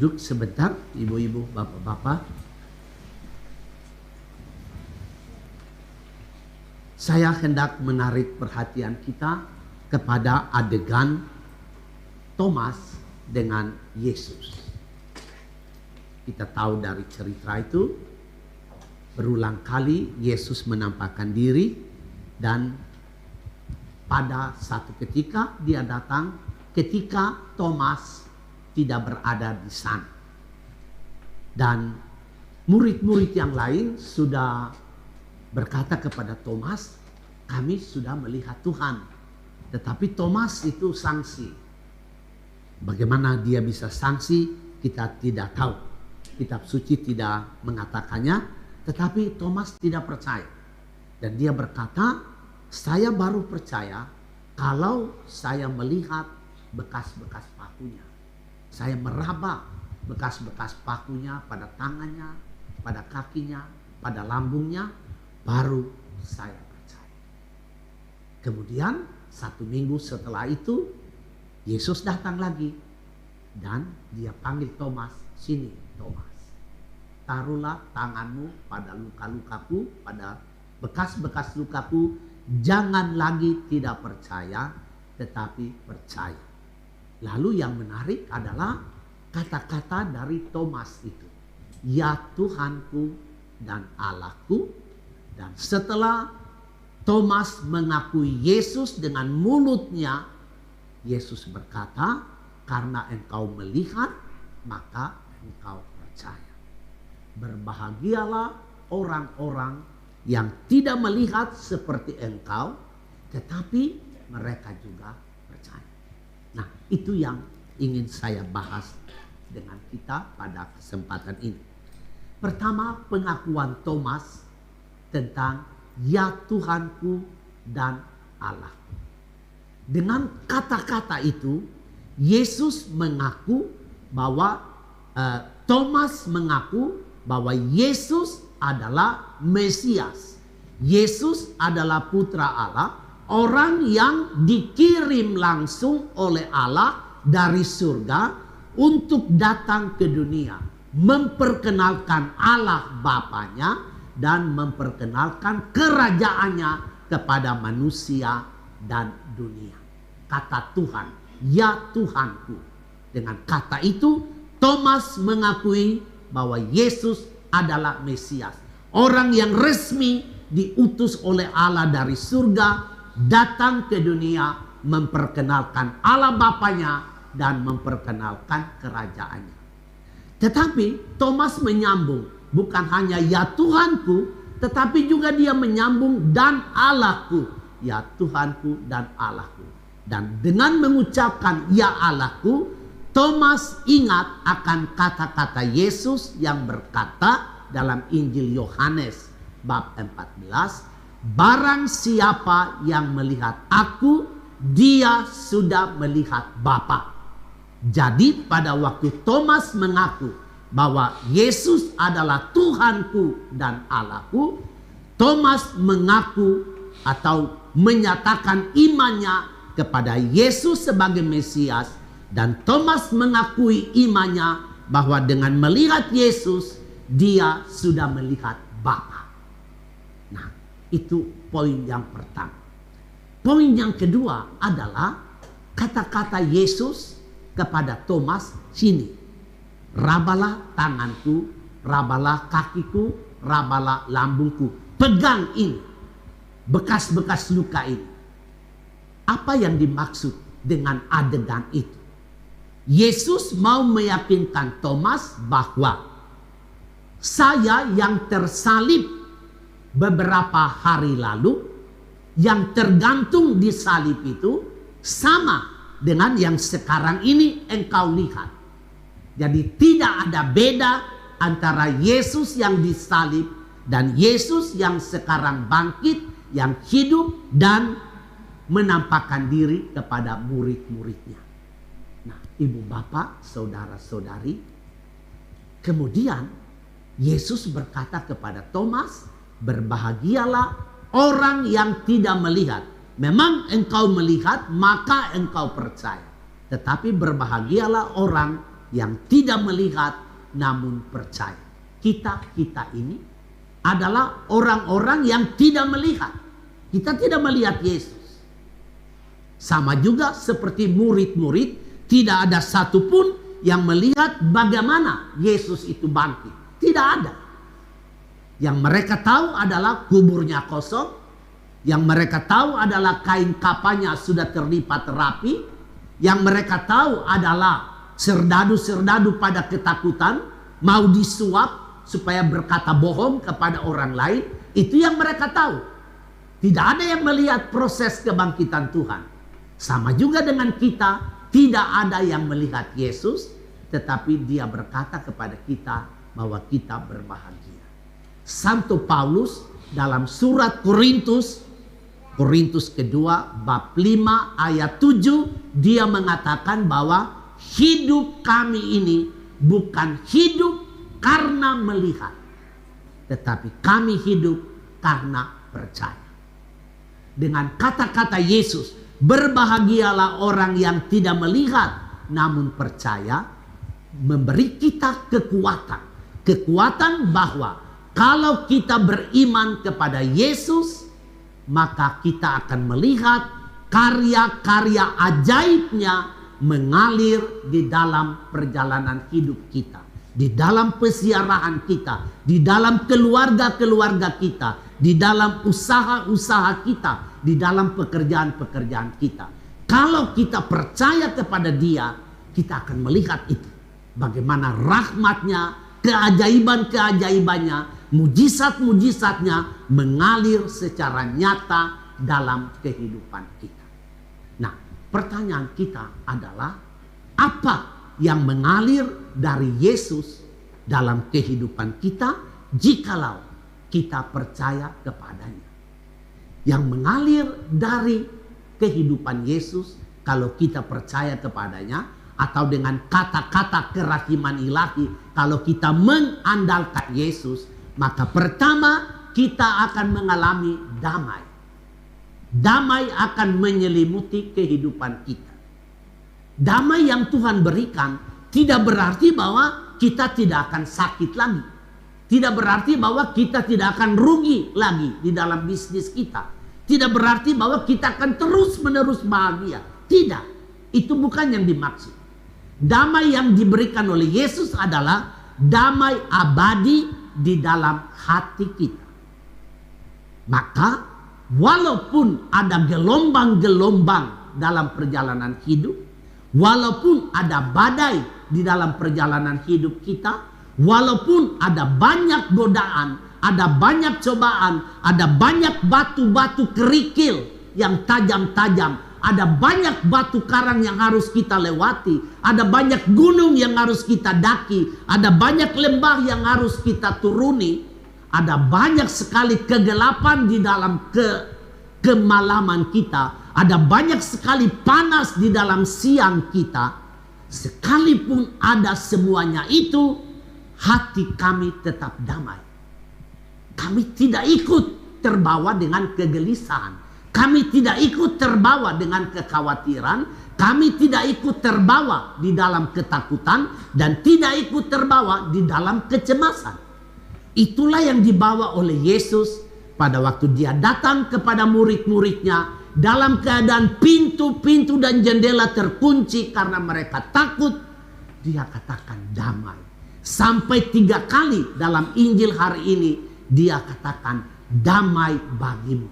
duduk sebentar, ibu-ibu, bapak-bapak. Saya hendak menarik perhatian kita kepada adegan Thomas dengan Yesus. Kita tahu dari cerita itu, berulang kali Yesus menampakkan diri dan pada satu ketika dia datang ketika Thomas tidak berada di sana. Dan murid-murid yang lain sudah berkata kepada Thomas, kami sudah melihat Tuhan. Tetapi Thomas itu sangsi. Bagaimana dia bisa sangsi, kita tidak tahu. Kitab suci tidak mengatakannya, tetapi Thomas tidak percaya. Dan dia berkata, saya baru percaya kalau saya melihat bekas-bekas pakunya. Saya meraba bekas-bekas pakunya pada tangannya, pada kakinya, pada lambungnya, baru saya percaya. Kemudian 1 minggu setelah itu, Yesus datang lagi dan dia panggil Thomas, sini Thomas. Taruhlah tanganmu pada luka-lukaku, pada bekas-bekas lukaku. Jangan lagi tidak percaya, tetapi percaya. Lalu yang menarik adalah kata-kata dari Thomas itu. Ya Tuhanku dan Allahku. Dan setelah Thomas mengakui Yesus dengan mulutnya, Yesus berkata, karena engkau melihat, maka engkau percaya. Berbahagialah orang-orang yang tidak melihat seperti engkau, tetapi mereka juga percaya. Nah, itu yang ingin saya bahas dengan kita pada kesempatan ini. Pertama, pengakuan Thomas tentang ya Tuhanku dan Allahku. Dengan kata-kata itu, Yesus mengaku bahwa Thomas mengaku bahwa Yesus adalah Mesias. Yesus adalah putra Allah, orang yang dikirim langsung oleh Allah dari surga untuk datang ke dunia, memperkenalkan Allah Bapanya dan memperkenalkan kerajaannya kepada manusia dan dunia. Kata Tuhan, ya Tuhanku. Dengan kata itu, Thomas mengakui bahwa Yesus adalah Mesias. Orang yang resmi diutus oleh Allah dari surga, datang ke dunia, memperkenalkan Allah Bapanya dan memperkenalkan kerajaannya. Tetapi Thomas menyambung, bukan hanya ya Tuhanku, tetapi juga dia menyambung dan Allahku. Ya Tuhanku dan Allahku. Dan dengan mengucapkan ya Allahku, Thomas ingat akan kata-kata Yesus yang berkata dalam Injil Yohanes bab 14, barang siapa yang melihat aku, dia sudah melihat Bapa. Jadi pada waktu Thomas mengaku bahwa Yesus adalah Tuhanku dan Allahku, Thomas mengaku atau menyatakan imannya kepada Yesus sebagai Mesias. Dan Thomas mengakui imannya bahwa dengan melihat Yesus, dia sudah melihat Bapa. Nah, itu poin yang pertama. Poin yang kedua adalah kata-kata Yesus kepada Thomas, sini. Rabalah tanganku, rabalah kakiku, rabalah lambungku. Pegang ini, bekas-bekas luka ini. Apa yang dimaksud dengan adegan itu? Yesus mau meyakinkan Thomas bahwa saya yang tersalib beberapa hari lalu, yang tergantung di salib itu sama dengan yang sekarang ini engkau lihat. Jadi tidak ada beda antara Yesus yang disalib dan Yesus yang sekarang bangkit, yang hidup dan menampakkan diri kepada murid-muridnya. Nah, ibu bapak, saudara-saudari, kemudian Yesus berkata kepada Thomas, berbahagialah orang yang tidak melihat. Memang engkau melihat, maka engkau percaya. Tetapi berbahagialah orang yang tidak melihat namun percaya. Kita ini adalah orang-orang yang tidak melihat. Kita tidak melihat Yesus. Sama juga seperti murid-murid, tidak ada satupun yang melihat bagaimana Yesus itu bangkit. Tidak ada. Yang mereka tahu adalah kuburnya kosong. Yang mereka tahu adalah kain kafannya sudah terlipat rapi. Yang mereka tahu adalah serdadu-serdadu pada ketakutan, mau disuap supaya berkata bohong kepada orang lain. Itu yang mereka tahu. Tidak ada yang melihat proses kebangkitan Tuhan. Sama juga dengan kita, tidak ada yang melihat Yesus, tetapi Dia berkata kepada kita bahwa kita berbahagia. Santo Paulus dalam surat Korintus kedua bab 5 ayat 7, dia mengatakan bahwa hidup kami ini bukan hidup karena melihat, tetapi kami hidup karena percaya. Dengan kata-kata Yesus, berbahagialah orang yang tidak melihat namun percaya, memberi kita kekuatan. Kekuatan bahwa kalau kita beriman kepada Yesus, maka kita akan melihat karya-karya ajaibnya mengalir di dalam perjalanan hidup kita, di dalam pesiaraan kita, di dalam keluarga-keluarga kita, di dalam usaha-usaha kita, di dalam pekerjaan-pekerjaan kita. Kalau kita percaya kepada Dia, kita akan melihat itu. Bagaimana rahmatnya, keajaiban-keajaibannya, mujizat-mujizatnya mengalir secara nyata dalam kehidupan kita. Nah, pertanyaan kita adalah, apa yang mengalir dari Yesus dalam kehidupan kita jikalau kita percaya kepadanya? Yang mengalir dari kehidupan Yesus kalau kita percaya kepadanya, atau dengan kata-kata kerahiman ilahi, kalau kita mengandalkan Yesus, maka pertama kita akan mengalami damai. Damai akan menyelimuti kehidupan kita. Damai yang Tuhan berikan tidak berarti bahwa kita tidak akan sakit lagi. Tidak berarti bahwa kita tidak akan rugi lagi di dalam bisnis kita. Tidak berarti bahwa kita akan terus-menerus bahagia. Tidak. Itu bukan yang dimaksud. Damai yang diberikan oleh Yesus adalah damai abadi di dalam hati kita. Maka walaupun ada gelombang-gelombang dalam perjalanan hidup, walaupun ada badai di dalam perjalanan hidup kita, walaupun ada banyak godaan, ada banyak cobaan, ada banyak batu-batu kerikil yang tajam-tajam, ada banyak batu karang yang harus kita lewati, ada banyak gunung yang harus kita daki, ada banyak lembah yang harus kita turuni, ada banyak sekali kegelapan di dalam kemalaman kita, ada banyak sekali panas di dalam siang kita. Sekalipun ada semuanya itu, hati kami tetap damai. Kami tidak ikut terbawa dengan kegelisahan. Kami tidak ikut terbawa dengan kekhawatiran. Kami tidak ikut terbawa di dalam ketakutan. Dan tidak ikut terbawa di dalam kecemasan. Itulah yang dibawa oleh Yesus pada waktu Dia datang kepada murid-muridnya. Dalam keadaan pintu-pintu dan jendela terkunci karena mereka takut. Dia katakan damai. Sampai 3 kali dalam Injil hari ini Dia katakan damai bagimu.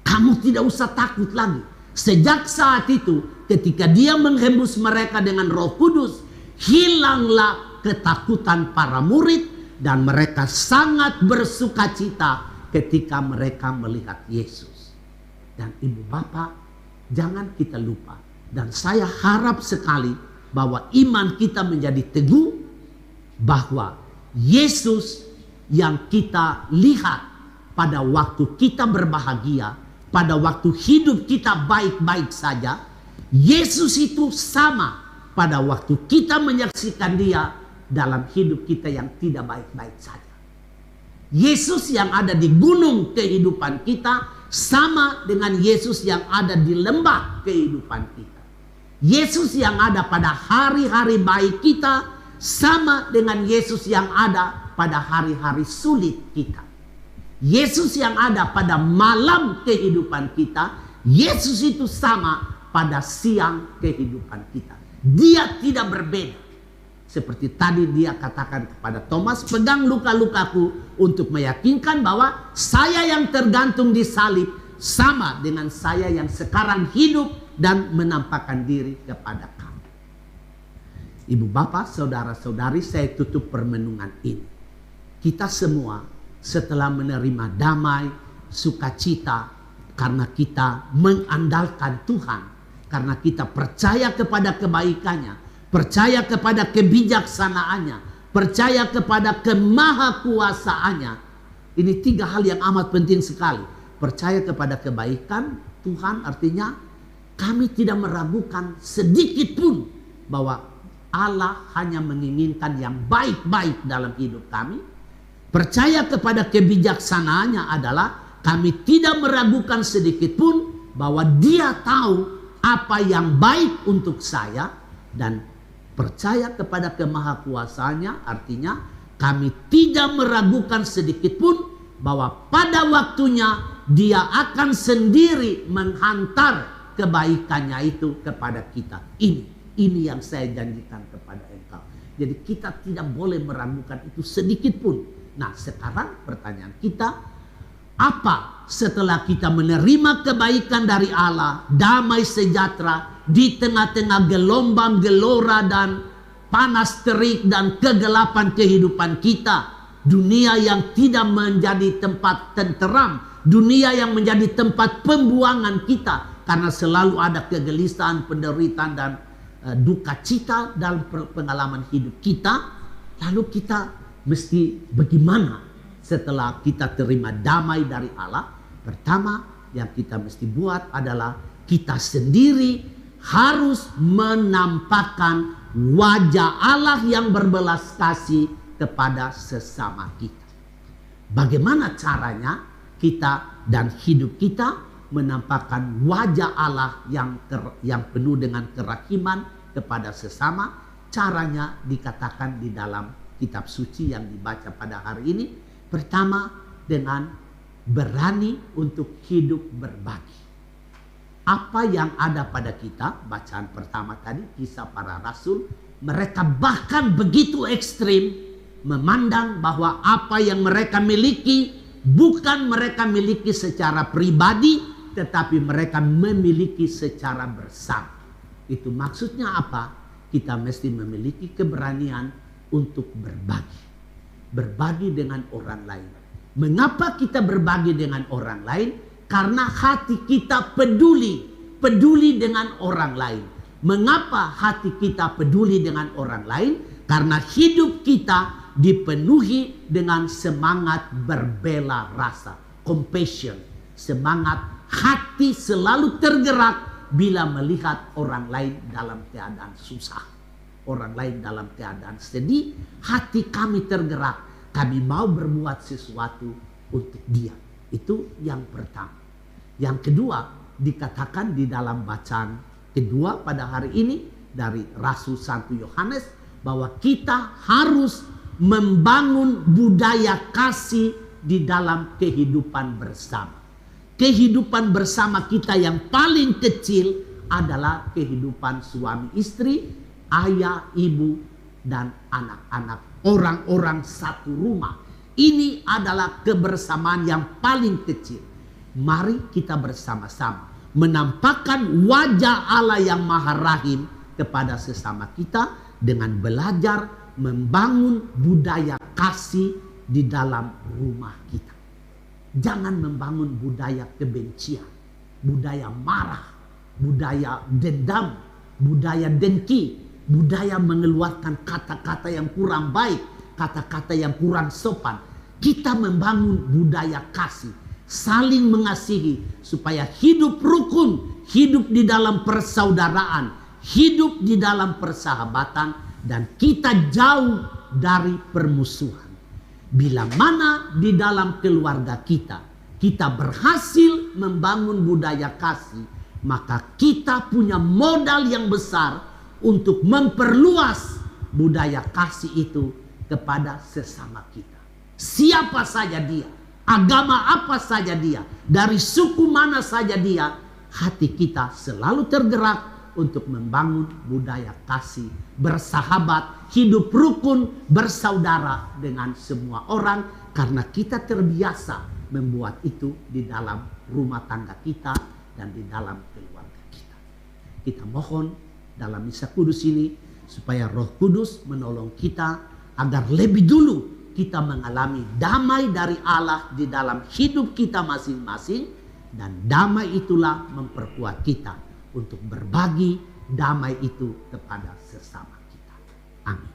Kamu tidak usah takut lagi. Sejak saat itu, ketika Dia menghembus mereka dengan Roh Kudus, hilanglah ketakutan para murid dan mereka sangat bersukacita ketika mereka melihat Yesus. Dan ibu bapak, jangan kita lupa, dan saya harap sekali bahwa iman kita menjadi teguh, bahwa Yesus yang kita lihat pada waktu kita berbahagia, pada waktu hidup kita baik-baik saja, Yesus itu sama pada waktu kita menyaksikan Dia dalam hidup kita yang tidak baik-baik saja. Yesus yang ada di gunung kehidupan kita sama dengan Yesus yang ada di lembah kehidupan kita. Yesus yang ada pada hari-hari baik kita sama dengan Yesus yang ada pada hari-hari sulit kita. Yesus yang ada pada malam kehidupan kita, Yesus itu sama pada siang kehidupan kita. Dia tidak berbeda. Seperti tadi dia katakan kepada Thomas, pegang luka-lukaku untuk meyakinkan bahwa saya yang tergantung di salib sama dengan saya yang sekarang hidup dan menampakkan diri kepada kamu. Ibu bapak, saudara-saudari, saya tutup permenungan ini. Kita semua setelah menerima damai, sukacita, karena kita mengandalkan Tuhan, karena kita percaya kepada kebaikannya, percaya kepada kebijaksanaannya, percaya kepada kemahakuasaannya. Ini 3 hal yang amat penting sekali. Percaya kepada kebaikan Tuhan artinya kami tidak meragukan sedikit pun bahwa Allah hanya menginginkan yang baik-baik dalam hidup kami. Percaya kepada kebijaksanaannya adalah kami tidak meragukan sedikit pun bahwa Dia tahu apa yang baik untuk saya. Dan percaya kepada kemahakuasaannya artinya kami tidak meragukan sedikit pun bahwa pada waktunya Dia akan sendiri menghantar kebaikannya itu kepada kita. Ini yang saya janjikan kepada engkau. Jadi kita tidak boleh meragukan itu sedikit pun. Nah, sekarang pertanyaan kita, apa setelah kita menerima kebaikan dari Allah, damai sejahtera di tengah-tengah gelombang, gelora dan panas terik dan kegelapan kehidupan kita, dunia yang tidak menjadi tempat tenteram, dunia yang menjadi tempat pembuangan kita karena selalu ada kegelisahan, penderitaan dan duka cita dalam pengalaman hidup kita. Lalu kita mesti bagaimana setelah kita terima damai dari Allah? Pertama yang kita mesti buat adalah kita sendiri harus menampakkan wajah Allah yang berbelas kasih kepada sesama kita. Bagaimana caranya kita dan hidup kita menampakkan wajah Allah yang penuh dengan kerahiman kepada sesama? Caranya dikatakan di dalam kitab suci yang dibaca pada hari ini. Pertama, dengan berani untuk hidup berbagi. Apa yang ada pada kita, bacaan pertama tadi, Kisah Para Rasul, mereka bahkan begitu ekstrim memandang bahwa apa yang mereka miliki bukan mereka miliki secara pribadi, tetapi mereka memiliki secara bersama. Itu maksudnya apa? Kita mesti memiliki keberanian untuk berbagi. Berbagi dengan orang lain. Mengapa kita berbagi dengan orang lain? Karena hati kita peduli dengan orang lain. Mengapa hati kita peduli dengan orang lain? Karena hidup kita dipenuhi dengan semangat berbela rasa, compassion, semangat hati selalu tergerak bila melihat orang lain dalam keadaan susah, orang lain dalam keadaan sedih. Hati kami tergerak, kami mau berbuat sesuatu untuk dia. Itu yang pertama. Yang kedua, dikatakan di dalam bacaan kedua pada hari ini dari Rasul Santo Yohanes bahwa kita harus membangun budaya kasih di dalam kehidupan bersama. Kehidupan bersama kita yang paling kecil adalah kehidupan suami istri, ayah, ibu, dan anak-anak, orang-orang satu rumah. Ini adalah kebersamaan yang paling kecil. Mari kita bersama-sama menampakkan wajah Allah yang Maha Rahim kepada sesama kita dengan belajar membangun budaya kasih di dalam rumah kita. Jangan membangun budaya kebencian, budaya marah, budaya dendam, budaya dengki, budaya mengeluarkan kata-kata yang kurang baik, kata-kata yang kurang sopan. Kita membangun budaya kasih, saling mengasihi supaya hidup rukun, hidup di dalam persaudaraan, hidup di dalam persahabatan, dan kita jauh dari permusuhan. Bila mana di dalam keluarga kita berhasil membangun budaya kasih, maka kita punya modal yang besar untuk memperluas budaya kasih itu kepada sesama kita. Siapa saja dia, agama apa saja dia, dari suku mana saja dia, hati kita selalu tergerak untuk membangun budaya kasih, bersahabat, hidup rukun, bersaudara dengan semua orang, karena kita terbiasa membuat itu di dalam rumah tangga kita dan di dalam keluarga kita. Kita mohon dalam misa kudus ini supaya Roh Kudus menolong kita agar lebih dulu kita mengalami damai dari Allah di dalam hidup kita masing-masing, dan damai itulah memperkuat kita untuk berbagi damai itu kepada sesama kita. Amin.